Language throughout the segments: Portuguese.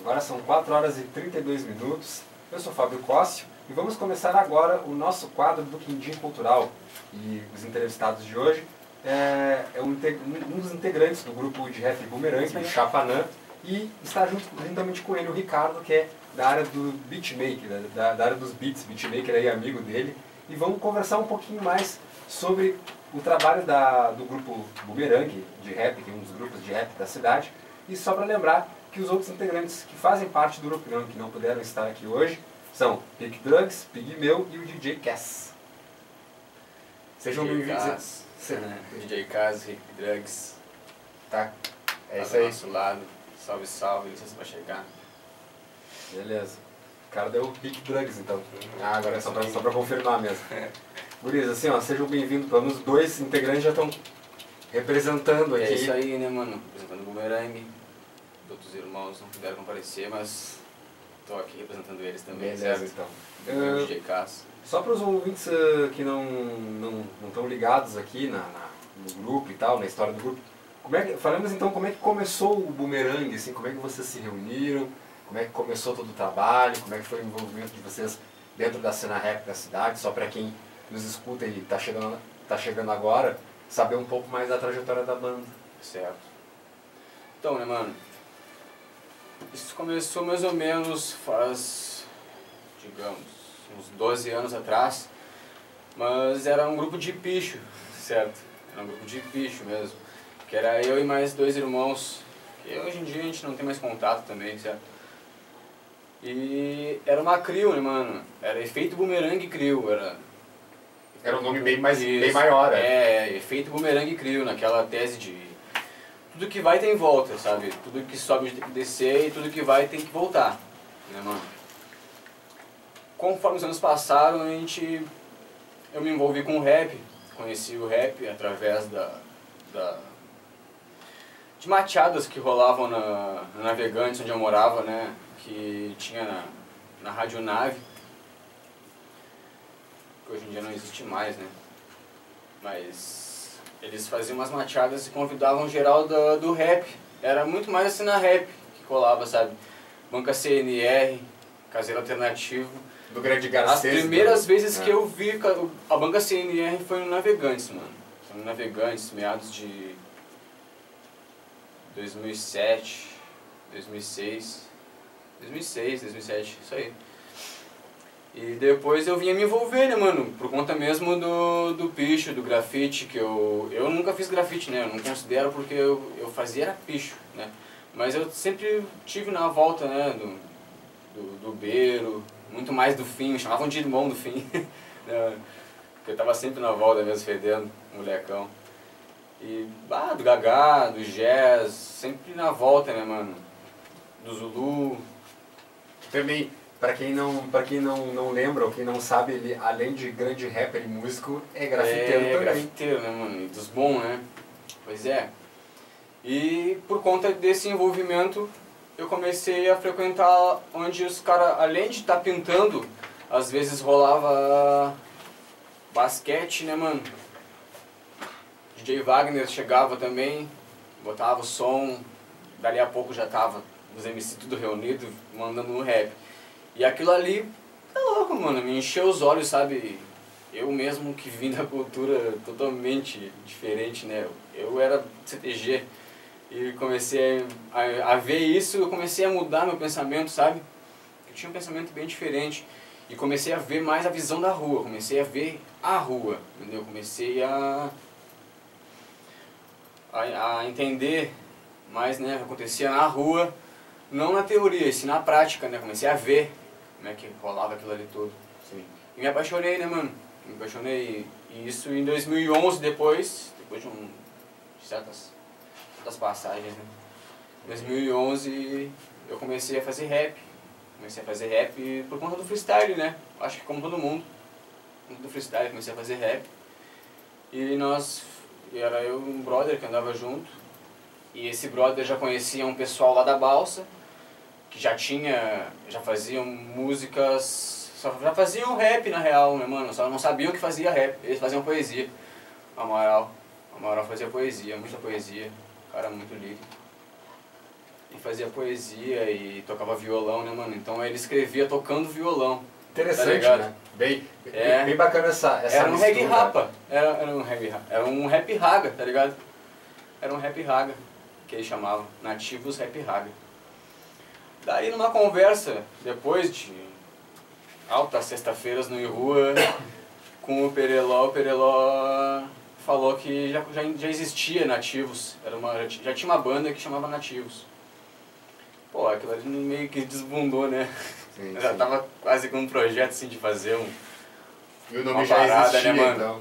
Agora são 4 horas e 32 minutos. Eu sou Fábio Cóssio e vamos começar agora o nosso quadro do Quindim Cultural. E os entrevistados de hoje é um dos integrantes do grupo de rap Boomerang, o Chapanã, e está juntamente com ele o Ricardo, que é da área do beatmaker, da área dos beats, beatmaker aí, amigo dele. E vamos conversar um pouquinho mais sobre o trabalho do grupo Boomerang de rap, que é um dos grupos de rap da cidade. E só para lembrar que os outros integrantes que fazem parte do grupo que não puderam estar aqui hoje são Pig Drugs, Pigmeu e o DJ Cass. Sejam bem-vindos. DJ Cass, Rick Drugs. Tá, é isso Do aí. nosso lado. Salve, salve, licença pra chegar. Beleza. O cara deu Pig Drugs então. Ah, agora é só pra confirmar mesmo. Gurias, assim, ó, sejam bem-vindos. Pelo menos 2 integrantes já estão representando aqui. É isso aí, né, mano? Representando o Boomerang. Outros irmãos não puderam comparecer, mas tô aqui representando eles também. Beleza, certo? então. O DJ Cass. Só para os ouvintes que não estão ligados aqui no grupo e tal, na história do grupo, falamos então como é que começou o Boomerang, assim, como é que vocês se reuniram, como é que começou todo o trabalho, como é que foi o envolvimento de vocês dentro da cena rap da cidade, só para quem nos escuta e tá chegando agora, saber um pouco mais da trajetória da banda. Certo. Então, né, mano? Isso começou mais ou menos faz, digamos, uns 12 anos atrás, mas era um grupo de picho, certo? Era um grupo de picho mesmo, que era eu e mais 2 irmãos, que hoje em dia a gente não tem mais contato também, certo? E era uma crew, né, mano? Era Efeito Boomerang Crew, Era um nome bem maior, né? É, Efeito Boomerang Crew, naquela tese de tudo que vai tem volta, sabe? Tudo que sobe tem que descer e tudo que vai tem que voltar, né, mano? Conforme os anos passaram, eu me envolvi com o rap, conheci o rap através de mateadas que rolavam na Navegantes, onde eu morava, né? Que tinha na Rádio Nave, que hoje em dia não existe mais, né? Mas eles faziam umas mateadas e convidavam geral do rap. Era muito mais assim na rap que colava, sabe? Banca CNR, Caseiro Alternativo. Do grande Garcês. As primeiras vezes que eu vi a Banca CNR foi no Navegantes, mano. Foi no Navegantes, meados de 2007, 2006, 2007, isso aí. E depois eu vinha me envolver, né, mano, por conta mesmo do picho, do grafite, que eu nunca fiz grafite, né, eu não considero porque eu fazia era picho, né, mas eu sempre tive na volta, né, do beiro, muito mais do fim, chamavam de irmão do fim, né, porque eu tava sempre na volta mesmo, fedendo, molecão. E, do Gagá, do Jazz, sempre na volta, né, mano, do Zulu. Também, para quem não lembra ou quem não sabe, ele, além de grande rapper e músico, é grafiteiro também. É grafiteiro, né, mano, e dos bons, né, pois é. E por conta desse envolvimento, eu comecei a frequentar onde os caras, além de estar pintando, às vezes rolava basquete, né, mano. DJ Wagner chegava também, botava o som, dali a pouco já tava os MC tudo reunido, mandando um rap. E aquilo ali, tá louco, mano, me encheu os olhos, sabe? Eu mesmo que vim da cultura totalmente diferente, né? Eu era CTG e comecei a ver isso, eu comecei a mudar meu pensamento, sabe? Eu tinha um pensamento bem diferente e comecei a ver mais a visão da rua, comecei a ver a rua, entendeu? Comecei a entender mais, né, o que acontecia na rua, não na teoria, e sim na prática, né? Comecei a ver como é que rolava aquilo ali tudo. Sim. E me apaixonei, né, mano? Me apaixonei, e isso em 2011, depois de certas passagens, né? Em 2011 eu comecei a fazer rap. Comecei a fazer rap por conta do freestyle, né? Acho que como todo mundo. Por conta do freestyle, comecei a fazer rap. E era eu e um brother que andava junto. E esse brother já conhecia um pessoal lá da Balsa, que já faziam músicas, já faziam rap na real, né, mano? Só não sabiam que fazia rap, eles faziam poesia. Amaral fazia poesia, muita poesia, cara muito lírico. e fazia poesia e tocava violão, né, mano? Então ele escrevia tocando violão. Interessante, tá né? Bem bacana essa era um mistura. reggae rapa, era um rap raga, tá ligado? Era um rap raga, que eles chamavam, nativos rap raga. Daí numa conversa, depois de altas sexta-feiras no Rua, com o Pereló falou que já existia Nativos, já tinha uma banda que chamava Nativos. Pô, aquilo ali meio que desbundou, né? Sim, Já sim. tava quase com um projeto assim de fazer E o nome uma já parada, existia, né, mano? então.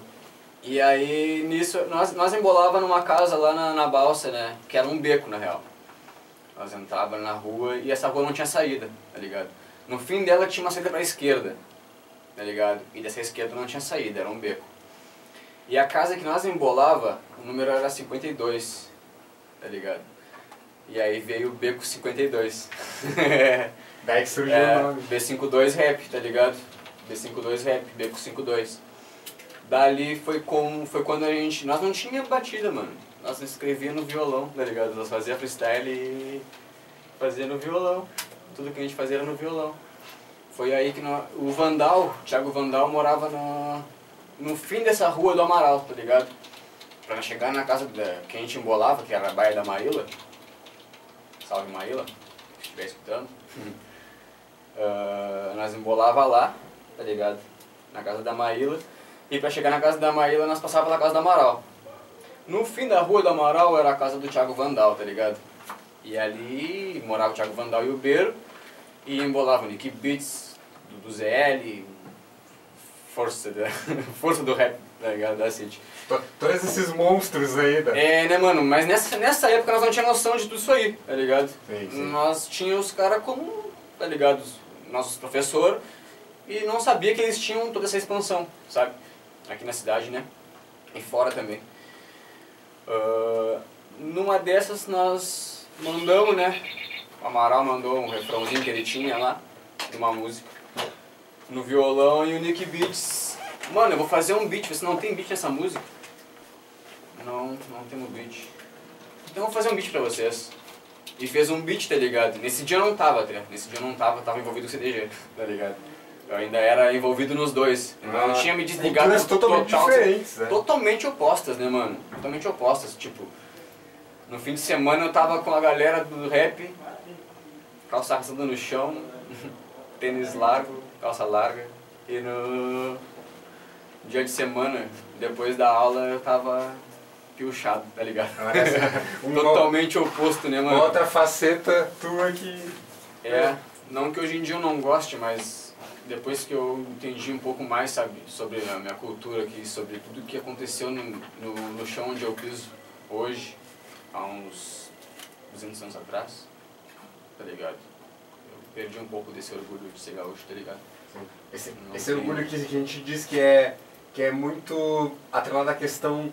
E aí, nisso, nós embolava numa casa lá na Balsa, né? Que era um beco, na real. Nós entrava na rua e essa rua não tinha saída, tá ligado? No fim dela tinha uma saída pra esquerda, tá ligado? E dessa esquerda não tinha saída, era um beco. E a casa que nós embolava, o número era 52, tá ligado? E aí veio o Beco 52. Daí que surgiu o nome. B52 Rap, tá ligado? B52 Rap, Beco 52. Dali foi quando nós não tínhamos batida, mano. Nós escrevia no violão, tá ligado? Nós fazia freestyle e fazia no violão. Tudo que a gente fazia era no violão. Foi aí que o Vandal, o Thiago Vandal, morava no fim dessa rua do Amaral, tá ligado? Pra chegar na casa que a gente embolava, que era a Baía da Maíla. Salve Maíla, se estiver escutando. Nós embolava lá, tá ligado? Na casa da Maíla. E pra chegar na casa da Maíla, nós passávamos pela casa do Amaral. No fim da rua do Amaral era a casa do Thiago Vandal, tá ligado? E ali morava o Thiago Vandal e o Beiro. E embolava o Nick Beats, do ZL, força do rap, tá ligado? Da City. Todos esses monstros aí, né, mano? Mas nessa época nós não tínhamos noção de tudo isso aí, tá ligado? Sim, sim. Nós tínhamos os caras como, tá ligado? Nossos professores. E não sabia que eles tinham toda essa expansão, sabe? Aqui na cidade, né? E fora também. Numa dessas nós mandamos, né? O Amaral mandou um refrãozinho que ele tinha lá, de uma música, no violão, e o Nick Beats, mano, eu vou fazer um beat, você não tem beat nessa música? Não temos beat. Então eu vou fazer um beat pra vocês. E fez um beat, tá ligado? Nesse dia eu não tava, tava envolvido com o CDG, tá ligado? Eu ainda era envolvido nos dois. Eu não tinha me desligado. Culturas totalmente diferentes, né? Totalmente opostas, né, mano? Totalmente opostas. Tipo, no fim de semana eu tava com a galera do rap, calça rasgada no chão, tênis largo, calça larga. E no dia de semana, depois da aula, eu tava piochado, tá ligado? Totalmente oposto, né, mano? Uma outra faceta tua que... Não que hoje em dia eu não goste, mas depois que eu entendi um pouco mais, sabe, sobre a minha cultura aqui, sobre tudo que aconteceu no chão onde eu piso hoje, há uns 200 anos atrás, tá ligado? Eu perdi um pouco desse orgulho de ser gaúcho, tá ligado? Esse orgulho que a gente diz que é muito atrelado à questão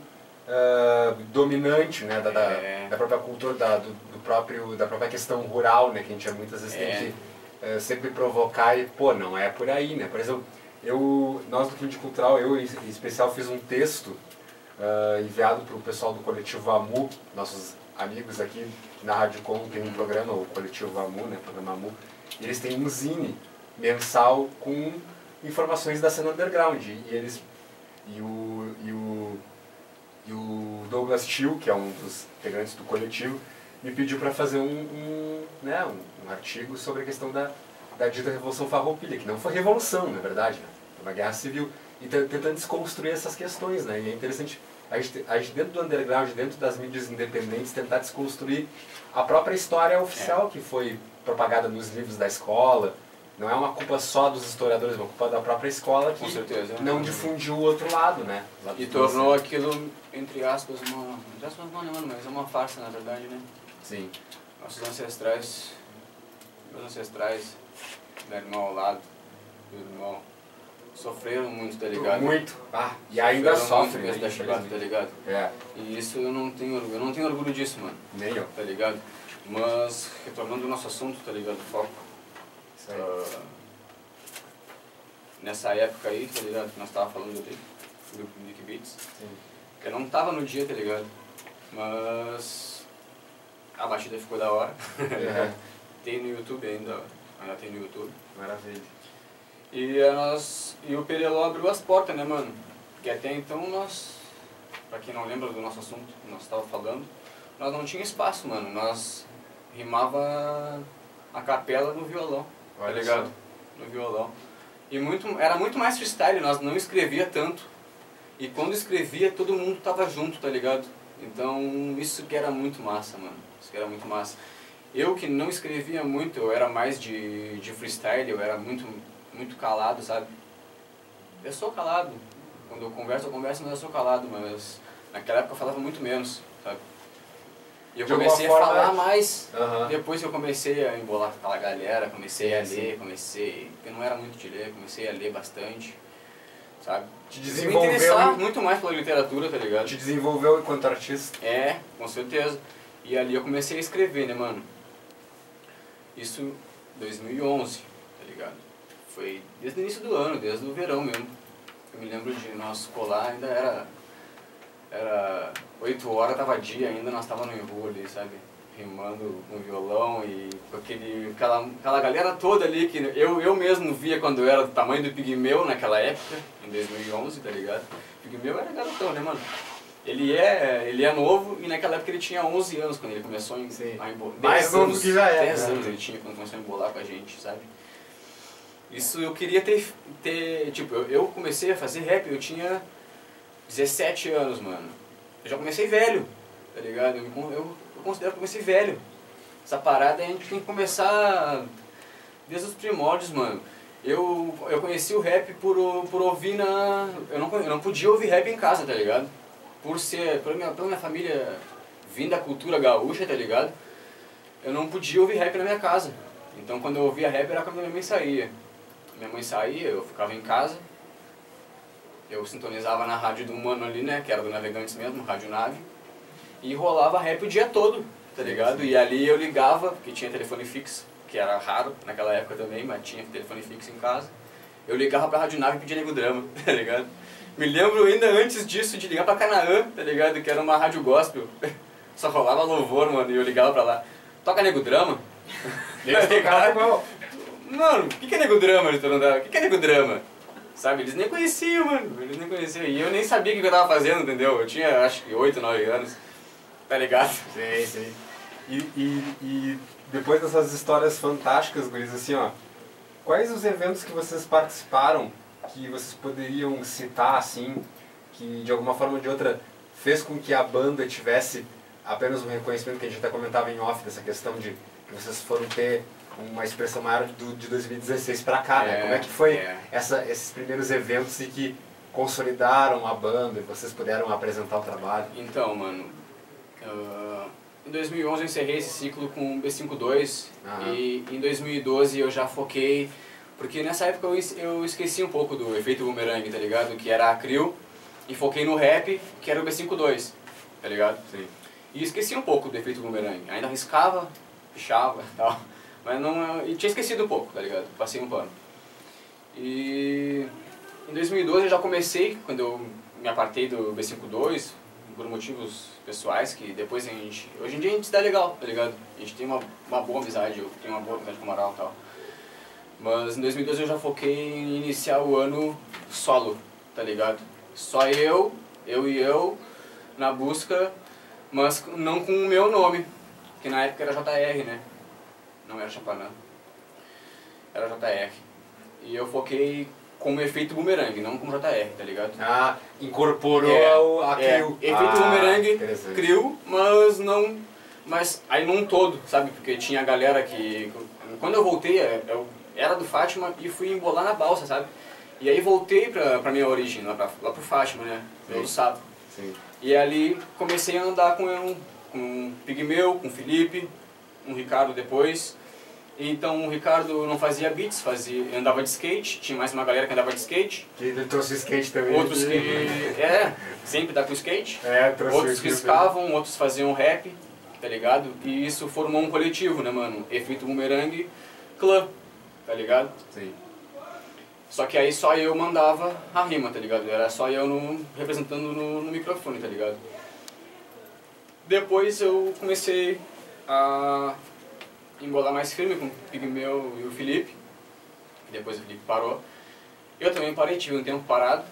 dominante, né, da própria cultura, da própria questão rural, né, que a gente muitas vezes tem que sempre provocar e, pô, não é por aí, né? Por exemplo, nós do Quindim Cultural, eu em especial fiz um texto enviado para o pessoal do Coletivo AMU, nossos amigos aqui na Rádio Com, tem um programa, o Coletivo AMU, né, programa AMU, e eles têm um zine mensal com informações da cena underground, e o Douglas Tio, que é um dos integrantes do coletivo, me pediu para fazer um artigo sobre a questão da dita Revolução Farroupilha, que não foi revolução, na verdade, né? Foi uma guerra civil, e tentando desconstruir essas questões, né? E é interessante a gente dentro do underground, dentro das mídias independentes, tentar desconstruir a própria história oficial que foi propagada nos livros da escola. Não é uma culpa só dos historiadores, é uma culpa da própria escola que não difundiu o outro lado, né? E tornou aquilo, entre aspas, mas é uma farsa, na verdade, né? Sim. Nossos ancestrais, meus ancestrais, do irmão ao lado, do irmão, sofreram muito, tá ligado? Muito. E ainda sofrem, né? Tá ligado? E isso eu não tenho orgulho disso, mano. Nem eu. Tá ligado? Mas, retornando ao nosso assunto, tá ligado? Foco. Nessa época aí, tá ligado? Que nós tava falando ali, do Nick Beats. Sim. Eu não tava no dia, tá ligado? Mas a batida ficou da hora. Uhum. Tem no YouTube ainda tem no YouTube. Maravilha. E o Pereló abriu as portas, né, mano? Porque até então nós, pra quem não lembra do nosso assunto, que nós estávamos falando, nós não tinha espaço, mano. Nós rimava a capela no violão, tá ligado? Só. No violão. E era muito mais freestyle, nós não escrevia tanto. E quando escrevia, todo mundo tava junto, tá ligado? Então, isso que era muito massa, mano. Isso que era muito massa. Eu que não escrevia muito, eu era mais de freestyle, eu era muito calado, sabe? Eu sou calado. Quando eu converso, mas eu sou calado, mas naquela época eu falava muito menos, sabe? E eu comecei a falar mais, depois que eu comecei a embolar com aquela galera, comecei a ler, porque não era muito de ler, comecei a ler bastante, sabe? Te desenvolveu... Me interessar muito mais pela literatura, tá ligado? Te desenvolveu enquanto artista? É, com certeza. E ali eu comecei a escrever, né, mano? Isso em 2011, tá ligado? Foi desde o início do ano, desde o verão mesmo. Eu me lembro de nós colar, ainda era 8 horas, tava dia ainda, nós tava no rua ali, sabe? Rimando com violão e com aquela galera toda ali que eu mesmo via quando eu era do tamanho do Pigmeu naquela época, em 2011, tá ligado? Pigmeu era garotão, né, mano? Ele é novo e naquela época ele tinha 11 anos quando ele começou a embolar. Mais novo que já é. 10 anos ele tinha quando começou a embolar com a gente, sabe? Isso eu queria ter tipo, eu comecei a fazer rap, eu tinha 17 anos, mano. Eu já comecei velho, tá ligado? Eu considero que eu comecei velho. Essa parada a gente tem que começar desde os primórdios, mano. Eu conheci o rap por ouvir eu não podia ouvir rap em casa, tá ligado? Pela minha família vindo da cultura gaúcha, tá ligado? Eu não podia ouvir rap na minha casa. Então quando eu ouvia rap era quando minha mãe saía. Minha mãe saía, eu ficava em casa. Eu sintonizava na rádio do mano ali, né, que era do Navegantes mesmo, Rádio Nave. E rolava rap o dia todo, tá ligado? E ali eu ligava, porque tinha telefone fixo, que era raro naquela época também, mas tinha telefone fixo em casa. Eu ligava pra Rádio Nave e pedia Nego Drama, tá ligado? Me lembro ainda antes disso de ligar pra Canaã, tá ligado? Que era uma rádio gospel. Só rolava louvor, mano, e eu ligava pra lá. Toca Nego Drama? Mano, o que é Nego Drama? Eles perguntavam, o que é Nego Drama? Sabe, eles nem conheciam, mano, eles nem conheciam. E eu nem sabia o que eu tava fazendo, entendeu? Eu tinha, acho que 8, 9 anos, tá ligado? Sim. E depois dessas histórias fantásticas, guris, assim, ó, quais os eventos que vocês participaram que vocês poderiam citar, assim, que de alguma forma ou de outra fez com que a banda tivesse apenas um reconhecimento que a gente até comentava em off, dessa questão de que vocês foram ter uma expressão maior de 2016 pra cá, né? Como é que foi esses primeiros eventos e que consolidaram a banda e vocês puderam apresentar o trabalho? Então, mano, em 2011 eu encerrei esse ciclo com o B52 e em 2012 eu já foquei, porque nessa época eu esqueci um pouco do efeito boomerang, tá ligado? Que era a CRIO, e foquei no rap, que era o B52, tá ligado? Sim. E esqueci um pouco do efeito boomerang, ainda arriscava, pichava e tal. Mas não, e tinha esquecido um pouco, tá ligado? Passei um pano. E em 2012 eu já comecei, quando eu me apartei do B52, por motivos pessoais, que depois hoje em dia a gente se dá legal, tá ligado? A gente tem uma boa amizade, eu tenho uma boa amizade com o Amaral e tal. Mas em 2012 eu já foquei em iniciar o ano solo, tá ligado? Só eu, na busca, mas não com o meu nome, que na época era JR, né? Não era Chapanã, era JR. E eu foquei como efeito boomerang, não como JR, tá ligado? Ah, incorporou a CRIO. Efeito boomerang, CRIO, mas não... Mas aí num todo, sabe? Porque tinha a galera que... Quando eu voltei, eu era do Fátima e fui embolar na balsa, sabe? E aí voltei pra minha origem, lá pro Fátima, né? Pelo sábado. Sim. E ali comecei a andar com o Pigmeu, com o Felipe, um Ricardo depois. Então o Ricardo não fazia beats, andava de skate, tinha mais uma galera que andava de skate. Que ele trouxe o skate também. Outros que... sempre tá com skate. Trouxe outros riscavam, outros faziam rap, tá ligado? E isso formou um coletivo, né, mano? Efeito Boomerang Clã, tá ligado? Sim. Só que aí só eu mandava a rima, tá ligado? Era só eu representando no microfone, tá ligado? Depois eu comecei a embolar mais firme com o Pigmeu e o Felipe. Depois o Felipe parou. Eu também parei, tive um tempo parado.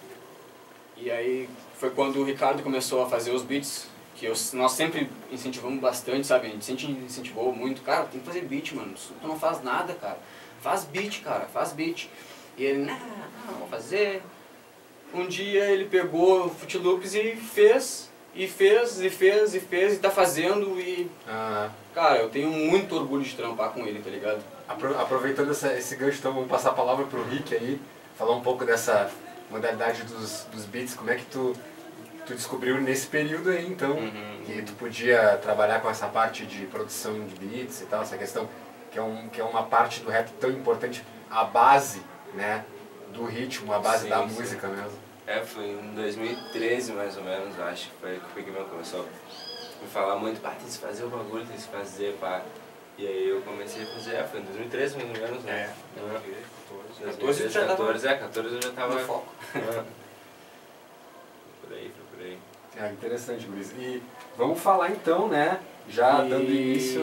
E aí foi quando o Ricardo começou a fazer os beats, que nós sempre incentivamos bastante, sabe? A gente sempre incentivou muito. Cara, tem que fazer beat, mano. Tu não faz nada, cara. Faz beat, cara. Faz beat. E ele, não vou fazer. Um dia ele pegou o Fruit Loops e fez, e tá fazendo e... Cara, eu tenho muito orgulho de trampar com ele, tá ligado? Aproveitando esse gancho, então vamos passar a palavra pro Rick aí, falar um pouco dessa modalidade dos beats, como é que tu descobriu nesse período aí, então, que tu podia trabalhar com essa parte de produção de beats e tal, essa questão que é uma parte do rap tão importante, a base, né, do ritmo, a base da música mesmo. Foi em 2013 mais ou menos, eu acho que foi que o Pigmeu começou a me falar muito, tem que fazer o bagulho, tem que fazer, pá. E aí eu comecei a fazer, foi em 2013 mais ou menos, né? 14 eu já tava no foco. Foi por aí. Interessante, Luiz. E vamos falar então, né, já dando início...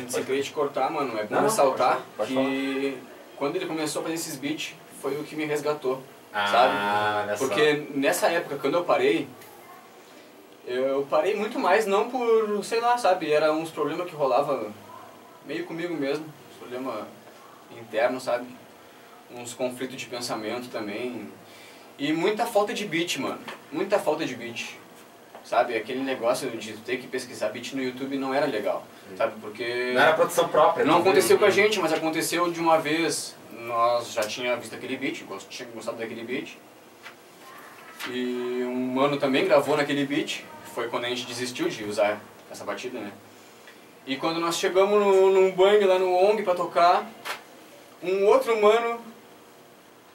Se queria te cortar, mano, é bom ressaltar que quando ele começou a fazer esses beats, foi o que me resgatou, sabe? Porque nessa época, quando eu parei muito mais, não por, sei lá, sabe, era uns problemas que rolava meio comigo mesmo, uns problemas internos, sabe? Uns conflitos de pensamento também. E muita falta de beat, mano. Muita falta de beat. Sabe? Aquele negócio de ter que pesquisar beat no YouTube não era legal. Sabe? Porque... Não era produção própria. Não aconteceu com a gente, mas aconteceu de uma vez. Nós já tinha visto aquele beat, tinha gostado daquele beat. E um mano também gravou naquele beat. Foi quando a gente desistiu de usar essa batida, né? E quando nós chegamos num bang lá no ONG pra tocar, um outro mano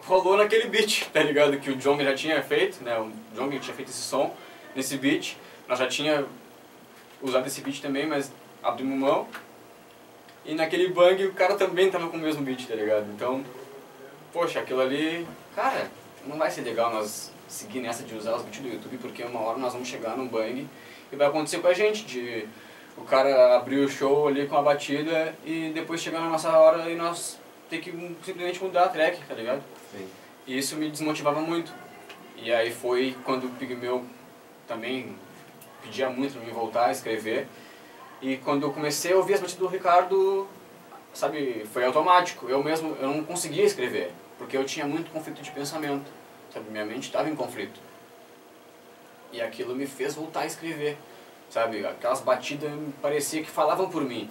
rolou naquele beat, tá ligado? Que o Jong já tinha feito, né? O Jong tinha feito esse som nesse beat. Nós já tinha usado esse beat também, mas abrimos mão. E naquele bang o cara também tava com o mesmo beat, tá ligado? Então, poxa, aquilo ali... Cara, não vai ser legal nós seguir nessa de usar os beats do YouTube, porque uma hora nós vamos chegar num bang e vai acontecer com a gente, de o cara abrir o show ali com a batida e depois chegar na nossa hora e nós ter que simplesmente mudar a track, tá ligado? Sim. E isso me desmotivava muito. E aí foi quando o Pigmeu também pedia muito pra mim voltar a escrever. E quando eu comecei a ouvir as batidas do Ricardo, sabe, foi automático. Eu não conseguia escrever, porque eu tinha muito conflito de pensamento. Sabe, minha mente estava em conflito. E aquilo me fez voltar a escrever. Sabe, aquelas batidas parecia que falavam por mim,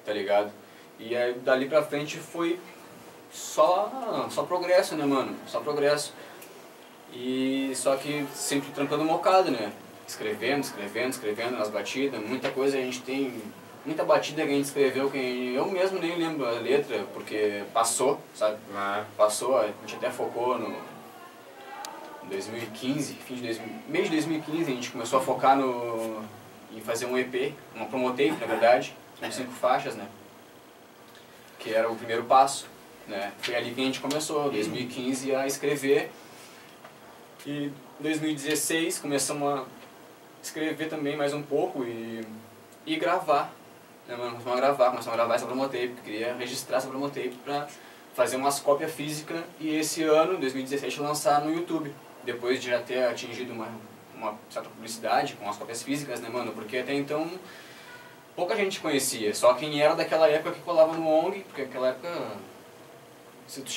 tá ligado? E aí, dali pra frente foi só progresso, né, mano? Só progresso. E só que sempre trampando mocado, né? Escrevendo nas batidas. Muita coisa a gente tem... Muita batida que a gente escreveu que eu mesmo nem lembro a letra, porque passou, sabe? Passou, a gente até focou no 2015, mês de 2015 a gente começou a focar em fazer um EP, uma promotape, na verdade, com 5 faixas, né? Que era o primeiro passo, né? Foi ali que a gente começou, 2015, a escrever. E em 2016 começamos a escrever também mais um pouco e gravar, né, mano? Começamos a gravar essa promotape, porque queria registrar essa promotape pra fazer umas cópias físicas e esse ano, 2017, lançar no YouTube. Depois de já ter atingido uma certa publicidade com as cópias físicas, né, mano? Porque até então pouca gente conhecia, só quem era daquela época que colava no ONG, porque naquela época, se tu